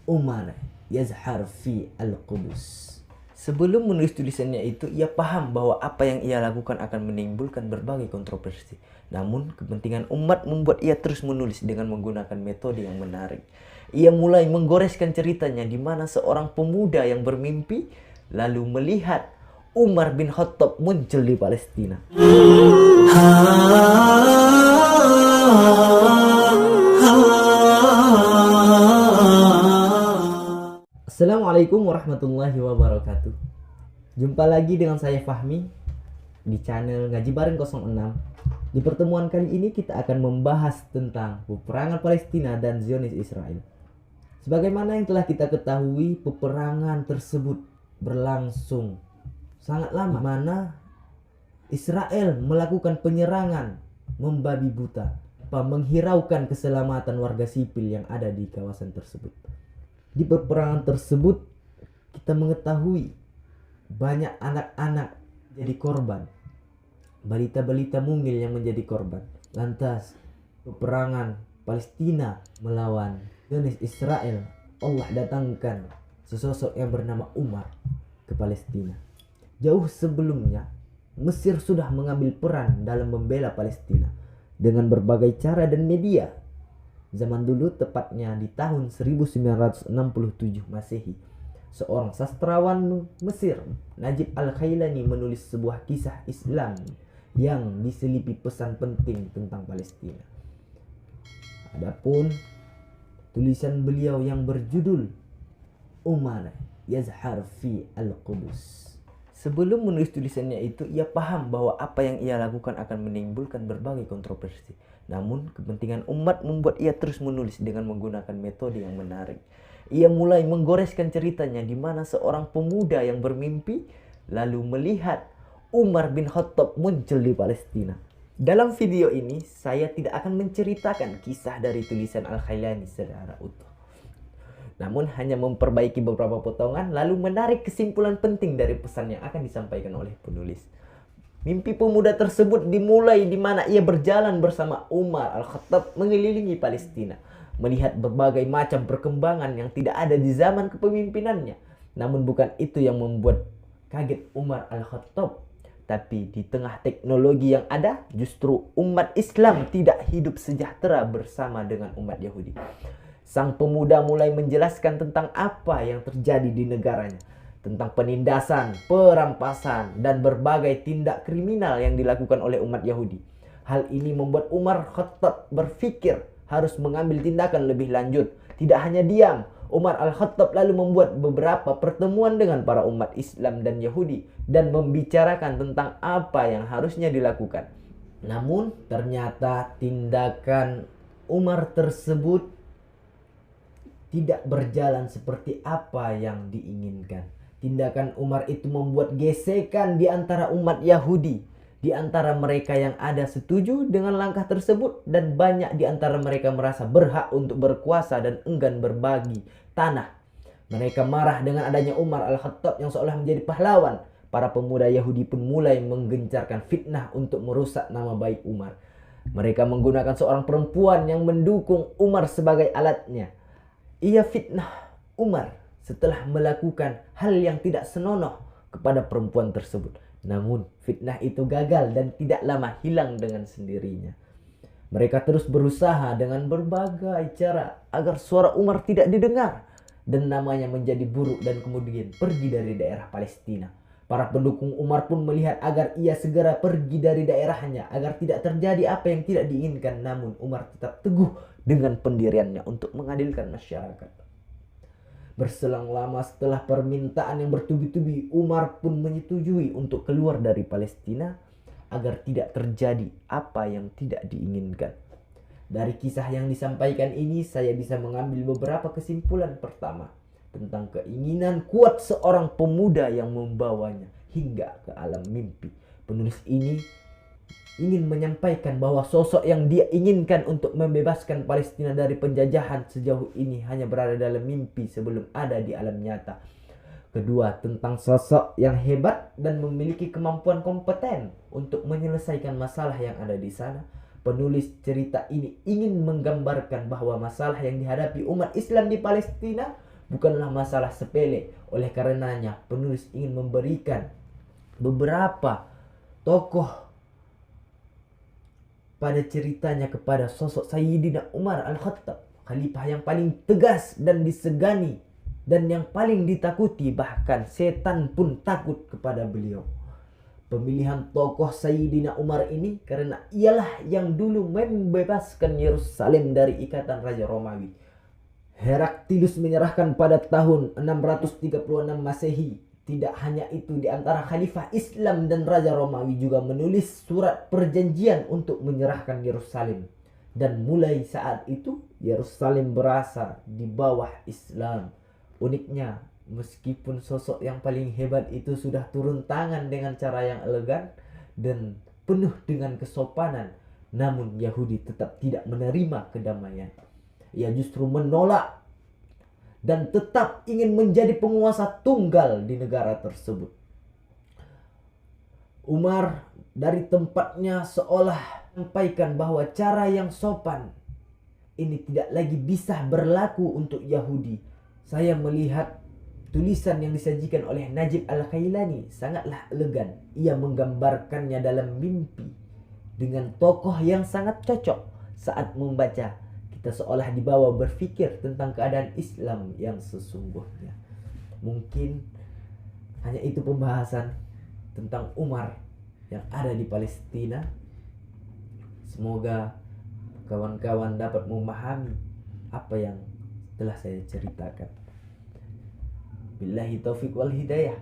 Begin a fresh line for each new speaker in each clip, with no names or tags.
Umar yazhar fi al-Qudus. Sebelum menulis tulisannya itu, ia paham bahwa apa yang ia lakukan akan menimbulkan berbagai kontroversi. Namun, kepentingan umat membuat ia terus menulis dengan menggunakan metode yang menarik. Ia mulai menggoreskan ceritanya di mana seorang pemuda yang bermimpi lalu melihat Umar bin Khattab muncul di Palestina. Assalamualaikum warahmatullahi wabarakatuh. Jumpa lagi dengan saya Fahmi di channel Ngaji Bareng 06. Di pertemuan kali ini kita akan membahas tentang peperangan Palestina dan Zionis Israel. Sebagaimana yang telah kita ketahui, peperangan tersebut berlangsung sangat lama, mana Israel melakukan penyerangan membabi buta, menghiraukan keselamatan warga sipil yang ada di kawasan tersebut. Di peperangan tersebut kita mengetahui banyak anak-anak jadi korban, balita-balita mungil yang menjadi korban. Lantas peperangan Palestina melawan Zionis Israel, Allah datangkan sesosok yang bernama Umar ke Palestina. Jauh sebelumnya Mesir sudah mengambil peran dalam membela Palestina dengan berbagai cara dan media. Zaman dulu, tepatnya di tahun 1967 Masehi, seorang sastrawan Mesir, Najib Al-Khailani, menulis sebuah kisah Islam yang diselipi pesan penting tentang Palestina. Adapun tulisan beliau yang berjudul Umar yazhar fi al-Qudus. Sebelum menulis tulisannya itu, ia paham bahwa apa yang ia lakukan akan menimbulkan berbagai kontroversi. Namun, kepentingan umat membuat ia terus menulis dengan menggunakan metode yang menarik. Ia mulai menggoreskan ceritanya di mana seorang pemuda yang bermimpi lalu melihat Umar bin Khattab muncul di Palestina. Dalam video ini, saya tidak akan menceritakan kisah dari tulisan Al-Khailani secara utuh, namun hanya memperbaiki beberapa potongan lalu menarik kesimpulan penting dari pesan yang akan disampaikan oleh penulis. Mimpi pemuda tersebut dimulai di mana ia berjalan bersama Umar Al-Khattab mengelilingi Palestina, melihat berbagai macam perkembangan yang tidak ada di zaman kepemimpinannya. Namun bukan itu yang membuat kaget Umar Al-Khattab, tapi di tengah teknologi yang ada, justru umat Islam tidak hidup sejahtera bersama dengan umat Yahudi. Sang pemuda mulai menjelaskan tentang apa yang terjadi di negaranya, tentang penindasan, perampasan, dan berbagai tindak kriminal yang dilakukan oleh umat Yahudi. Hal ini membuat Umar Khattab berpikir harus mengambil tindakan lebih lanjut. Tidak hanya diam, Umar Al-Khattab lalu membuat beberapa pertemuan dengan para umat Islam dan Yahudi dan membicarakan tentang apa yang harusnya dilakukan. Namun ternyata tindakan Umar tersebut tidak berjalan seperti apa yang diinginkan. Tindakan Umar itu membuat gesekan di antara umat Yahudi. Di antara mereka yang ada setuju dengan langkah tersebut, dan banyak di antara mereka merasa berhak untuk berkuasa dan enggan berbagi tanah. Mereka marah dengan adanya Umar Al-Khattab yang seolah menjadi pahlawan. Para pemuda Yahudi pun mulai menggencarkan fitnah untuk merusak nama baik Umar. Mereka menggunakan seorang perempuan yang mendukung Umar sebagai alatnya. Ia fitnah Umar setelah melakukan hal yang tidak senonoh kepada perempuan tersebut. Namun fitnah itu gagal dan tidak lama hilang dengan sendirinya. Mereka terus berusaha dengan berbagai cara agar suara Umar tidak didengar dan namanya menjadi buruk, dan kemudian pergi dari daerah Palestina. Para pendukung Umar pun melihat agar ia segera pergi dari daerahnya agar tidak terjadi apa yang tidak diinginkan. Namun Umar tetap teguh dengan pendiriannya untuk mengadilkan masyarakat. Berselang lama setelah permintaan yang bertubi-tubi, Umar pun menyetujui untuk keluar dari Palestina agar tidak terjadi apa yang tidak diinginkan. Dari kisah yang disampaikan ini, saya bisa mengambil beberapa kesimpulan. Pertama, tentang keinginan kuat seorang pemuda yang membawanya hingga ke alam mimpi. Penulis ini ingin menyampaikan bahwa sosok yang dia inginkan untuk membebaskan Palestina dari penjajahan sejauh ini hanya berada dalam mimpi sebelum ada di alam nyata. Kedua, tentang sosok yang hebat dan memiliki kemampuan kompeten untuk menyelesaikan masalah yang ada di sana. Penulis cerita ini ingin menggambarkan bahwa masalah yang dihadapi umat Islam di Palestina bukanlah masalah sepele. Oleh karenanya penulis ingin memberikan beberapa tokoh pada ceritanya kepada sosok Sayyidina Umar Al-Khattab, khalifah yang paling tegas dan disegani dan yang paling ditakuti, bahkan setan pun takut kepada beliau. Pemilihan tokoh Sayyidina Umar ini karena ialah yang dulu membebaskan Yerusalem dari ikatan Raja Romawi. Heraklius menyerahkan pada tahun 636 Masehi. Tidak hanya itu, di antara khalifah Islam dan Raja Romawi juga menulis surat perjanjian untuk menyerahkan Yerusalem. Dan mulai saat itu Yerusalem berasa di bawah Islam. Uniknya, meskipun sosok yang paling hebat itu sudah turun tangan dengan cara yang elegan dan penuh dengan kesopanan, namun Yahudi tetap tidak menerima kedamaian. Ia justru menolak dan tetap ingin menjadi penguasa tunggal di negara tersebut. Umar dari tempatnya seolah menyampaikan bahwa cara yang sopan ini tidak lagi bisa berlaku untuk Yahudi. Saya melihat tulisan yang disajikan oleh Najib Al-Khailani sangatlah elegan. Ia menggambarkannya dalam mimpi dengan tokoh yang sangat cocok. Saat membaca, kita seolah dibawa berpikir tentang keadaan Islam yang sesungguhnya. Mungkin hanya itu pembahasan tentang Umar yang ada di Palestina. Semoga kawan-kawan dapat memahami apa yang telah saya ceritakan. Billahi taufiq wal hidayah.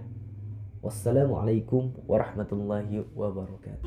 Wassalamualaikum warahmatullahi wabarakatuh.